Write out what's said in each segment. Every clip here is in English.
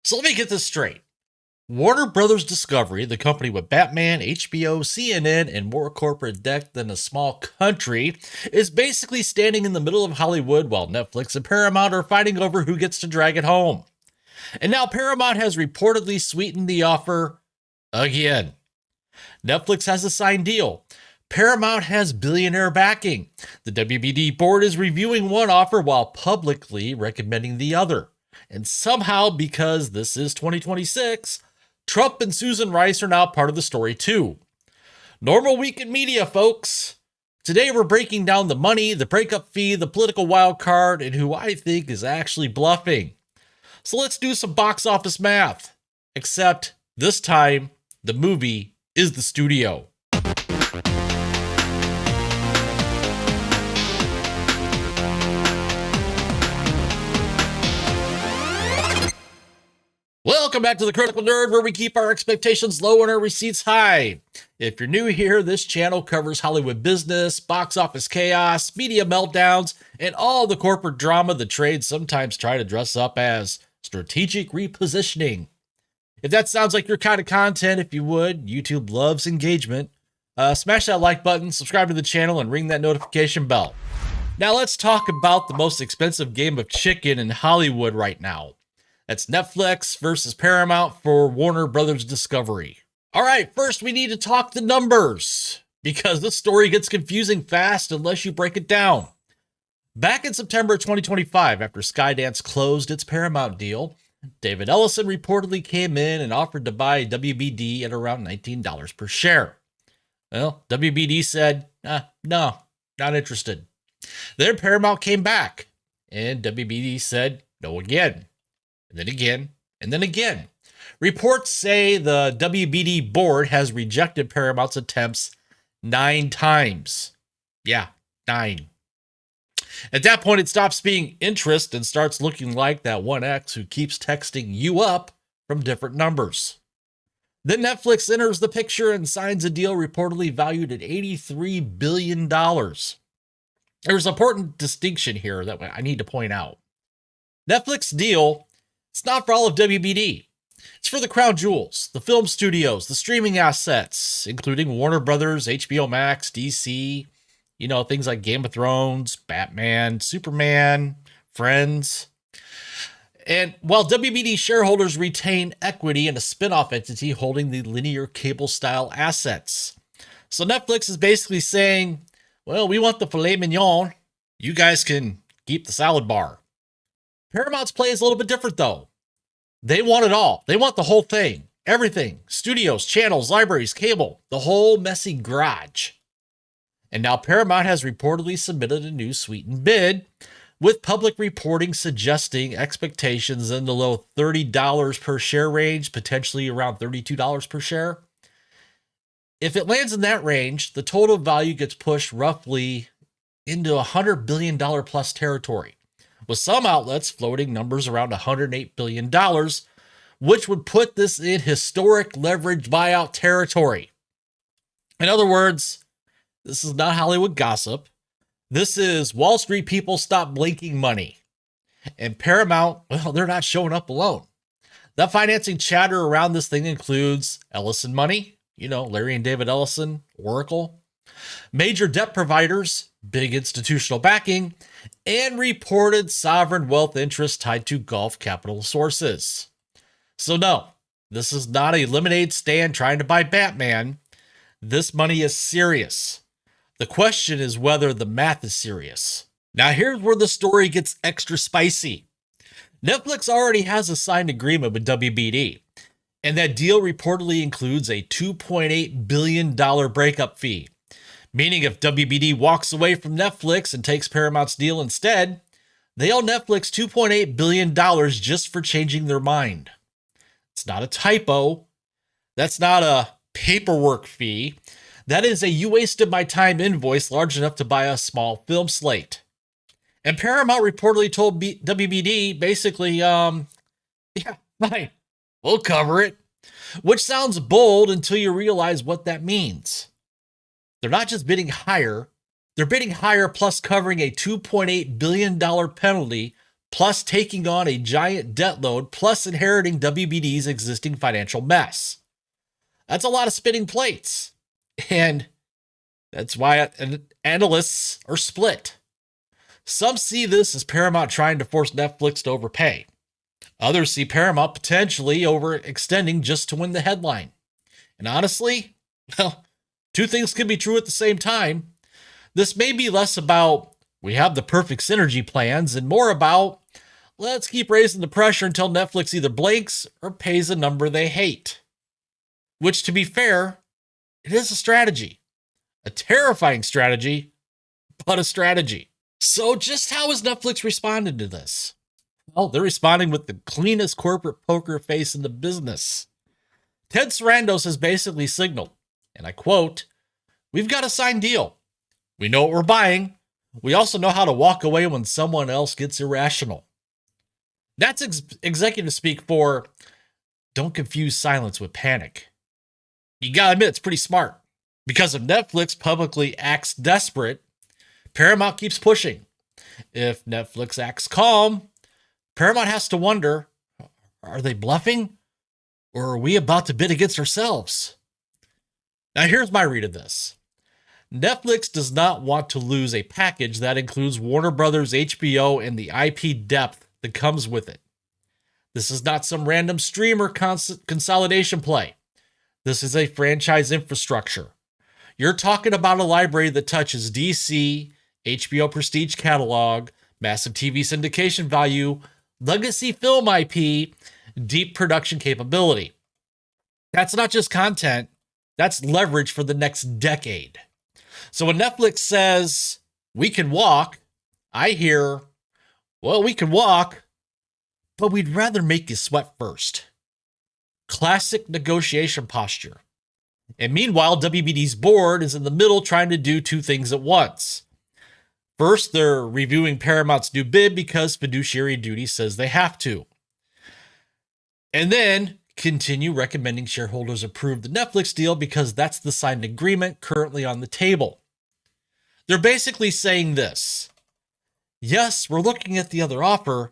So let me get this straight. Warner Brothers Discovery, the company with Batman, HBO, CNN, and more corporate debt than a small country, is basically standing in the middle of Hollywood while Netflix and Paramount are fighting over who gets to drag it home. And now Paramount has reportedly sweetened the offer again. Netflix has a signed deal. Paramount has billionaire backing. The WBD board is reviewing one offer while publicly recommending the other. And somehow, because this is 2026, Trump and Susan Rice are now part of the story too. Normal week in media, folks. Today we're breaking down the money, the breakup fee, the political wild card, and who I think is actually bluffing. So let's do some box office math. Except this time, the movie is the studio. Welcome back to The Critical Nerd, where we keep our expectations low and our receipts high. If you're new here, this channel covers Hollywood business, box office chaos, media meltdowns, and all the corporate drama the trades sometimes try to dress up as strategic repositioning. If that sounds like your kind of content, if you would, YouTube loves engagement. Smash that like button, subscribe to the channel, and ring that notification bell. Now let's talk about the most expensive game of chicken in Hollywood right now. That's Netflix versus Paramount for Warner Brothers Discovery. All right, first we need to talk the numbers, because this story gets confusing fast unless you break it down. Back in September 2025, after Skydance closed its Paramount deal, David Ellison reportedly came in and offered to buy WBD at around $19 per share. Well, WBD said, no, not interested. Then Paramount came back, and WBD said no again. And then again, and then again. Reports say the WBD board has rejected Paramount's attempts 9 times. Yeah, 9. At that point, it stops being interest and starts looking like that one ex who keeps texting you up from different numbers. Then Netflix enters the picture and signs a deal reportedly valued at $83 billion. There's an important distinction here that I need to point out. Netflix deal, it's not for all of WBD. It's for the crown jewels, the film studios, the streaming assets, including Warner Brothers, HBO Max, DC, things like Game of Thrones, Batman, Superman, Friends. And while WBD shareholders retain equity in a spin-off entity holding the linear cable-style assets. So Netflix is basically saying, well, we want the filet mignon. You guys can keep the salad bar. Paramount's play is a little bit different, though. They want it all. They want the whole thing. Everything. Studios, channels, libraries, cable. The whole messy garage. And now Paramount has reportedly submitted a new sweetened bid, with public reporting suggesting expectations in the low $30 per share range, potentially around $32 per share. If it lands in that range, the total value gets pushed roughly into $100 billion plus territory, with some outlets floating numbers around $108 billion, which would put this in historic leverage buyout territory. In other words, this is not Hollywood gossip. This is Wall Street people stop blinking money. And Paramount, well, they're not showing up alone. The financing chatter around this thing includes Ellison money, Larry and David Ellison, Oracle, major debt providers, big institutional backing, and reported sovereign wealth interests tied to Gulf capital sources. So no, this is not a lemonade stand trying to buy Batman. This money is serious. The question is whether the math is serious. Now here's where the story gets extra spicy. Netflix already has a signed agreement with WBD, and that deal reportedly includes a $2.8 billion breakup fee. Meaning if WBD walks away from Netflix and takes Paramount's deal instead, they owe Netflix $2.8 billion just for changing their mind. It's not a typo. That's not a paperwork fee. That is a you wasted my time invoice large enough to buy a small film slate. And Paramount reportedly told WBD basically, yeah, fine, we'll cover it. Which sounds bold until you realize what that means. They're not just bidding higher, they're bidding higher plus covering a $2.8 billion penalty plus taking on a giant debt load, plus inheriting WBD's existing financial mess. That's a lot of spinning plates. And that's why analysts are split. Some see this as Paramount trying to force Netflix to overpay. Others see Paramount potentially overextending just to win the headline. And honestly, well, two things can be true at the same time. This may be less about we have the perfect synergy plans and more about let's keep raising the pressure until Netflix either blinks or pays a number they hate. Which, to be fair, it is a strategy. A terrifying strategy, but a strategy. So just how has Netflix responded to this? Well, they're responding with the cleanest corporate poker face in the business. Ted Sarandos has basically signaled, and I quote, "We've got a signed deal. We know what we're buying. We also know how to walk away when someone else gets irrational." That's executive speak for don't confuse silence with panic. You gotta admit, it's pretty smart. Because if Netflix publicly acts desperate, Paramount keeps pushing. If Netflix acts calm, Paramount has to wonder, are they bluffing? Or are we about to bid against ourselves? Now here's my read of this. Netflix does not want to lose a package that includes Warner Brothers, HBO, and the IP depth that comes with it. This is not some random streamer consolidation play. This is a franchise infrastructure. You're talking about a library that touches DC, HBO Prestige catalog, massive TV syndication value, legacy film IP, deep production capability. That's not just content, that's leverage for the next decade. So when Netflix says, we can walk, I hear, well, we can walk, but we'd rather make you sweat first. Classic negotiation posture. And meanwhile, WBD's board is in the middle trying to do two things at once. First, they're reviewing Paramount's new bid because fiduciary duty says they have to. And then continue recommending shareholders approve the Netflix deal because that's the signed agreement currently on the table. They're basically saying this. Yes, we're looking at the other offer.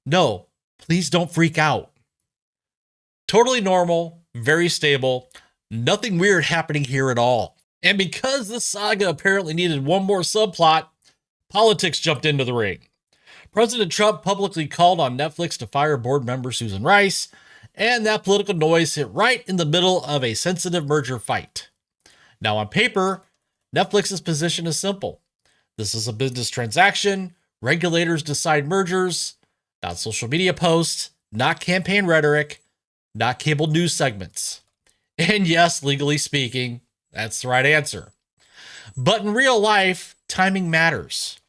No, please don't freak out. Totally normal, very stable, nothing weird happening here at all. And because this saga apparently needed one more subplot, politics jumped into the ring. President Trump publicly called on Netflix to fire board member Susan Rice, and that political noise hit right in the middle of a sensitive merger fight. Now on paper, Netflix's position is simple. This is a business transaction, regulators decide mergers, not social media posts, not campaign rhetoric, not cable news segments. And yes, legally speaking, that's the right answer. But in real life, timing matters.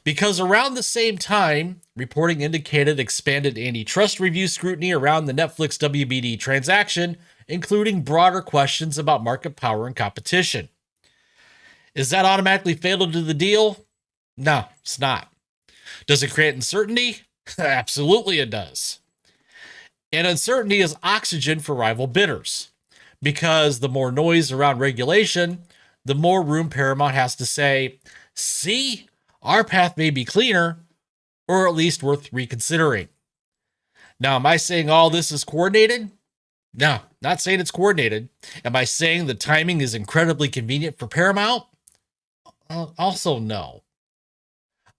Because around the same time, reporting indicated expanded antitrust review scrutiny around the Netflix WBD transaction, including broader questions about market power and competition. Is that automatically fatal to the deal? No, it's not. Does it create uncertainty? Absolutely it does. And uncertainty is oxygen for rival bidders. Because the more noise around regulation, the more room Paramount has to say, see, our path may be cleaner, or at least worth reconsidering. Now, am I saying all this is coordinated? No, not saying it's coordinated. Am I saying the timing is incredibly convenient for Paramount? Also, no.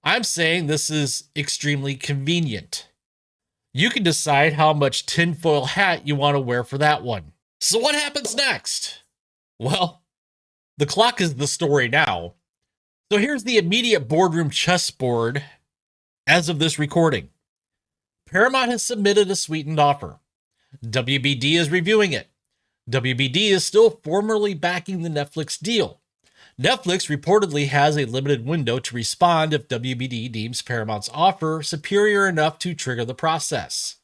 I'm saying this is extremely convenient. You can decide how much tinfoil hat you want to wear for that one. So what happens next? Well, the clock is the story now. So here's the immediate boardroom chessboard as of this recording. Paramount has submitted a sweetened offer. WBD is reviewing it. WBD is still formally backing the Netflix deal. Netflix reportedly has a limited window to respond if WBD deems Paramount's offer superior enough to trigger the process.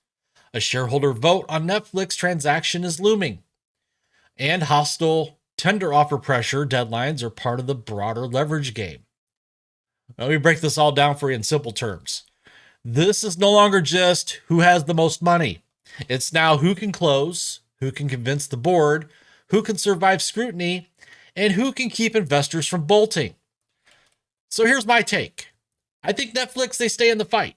A shareholder vote on Netflix transaction is looming. And hostile tender offer pressure deadlines are part of the broader leverage game. Let me break this all down for you in simple terms. This is no longer just who has the most money. It's now who can close, who can convince the board, who can survive scrutiny, and who can keep investors from bolting. So here's my take. I think Netflix, they stay in the fight.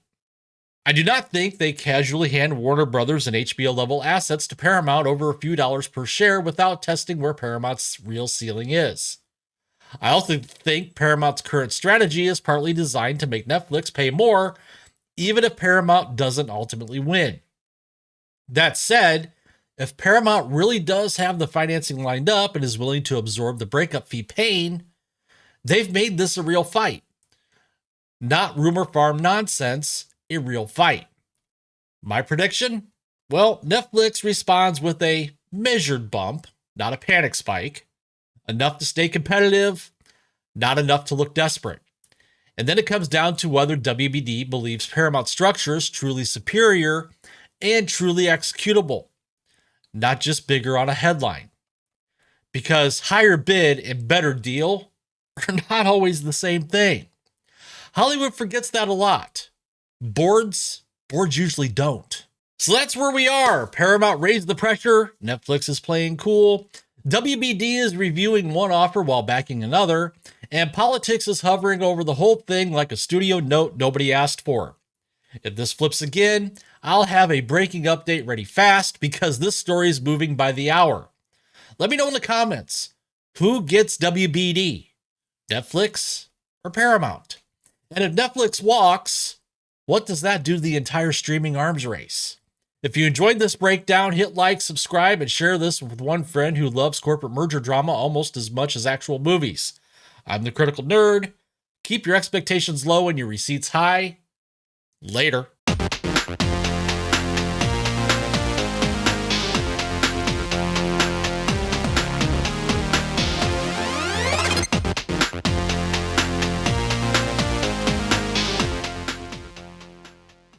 I do not think they casually hand Warner Brothers and HBO level assets to Paramount over a few dollars per share without testing where Paramount's real ceiling is. I also think Paramount's current strategy is partly designed to make Netflix pay more, even if Paramount doesn't ultimately win. That said, if Paramount really does have the financing lined up and is willing to absorb the breakup fee pain, they've made this a real fight. Not rumor farm nonsense, a real fight. My prediction? Well, Netflix responds with a measured bump, not a panic spike. Enough to stay competitive, not enough to look desperate. And then it comes down to whether WBD believes Paramount structure is truly superior and truly executable, not just bigger on a headline. Because higher bid and better deal are not always the same thing. Hollywood forgets that a lot. Boards usually don't. So that's where we are. Paramount raised the pressure. Netflix is playing cool. WBD is reviewing one offer while backing another. And politics is hovering over the whole thing like a studio note nobody asked for. If this flips again, I'll have a breaking update ready fast because this story is moving by the hour. Let me know in the comments. Who gets WBD? Netflix or Paramount? And if Netflix walks, what does that do to the entire streaming arms race? If you enjoyed this breakdown, hit like, subscribe, and share this with one friend who loves corporate merger drama almost as much as actual movies. I'm the Critical Nerd. Keep your expectations low and your receipts high. Later.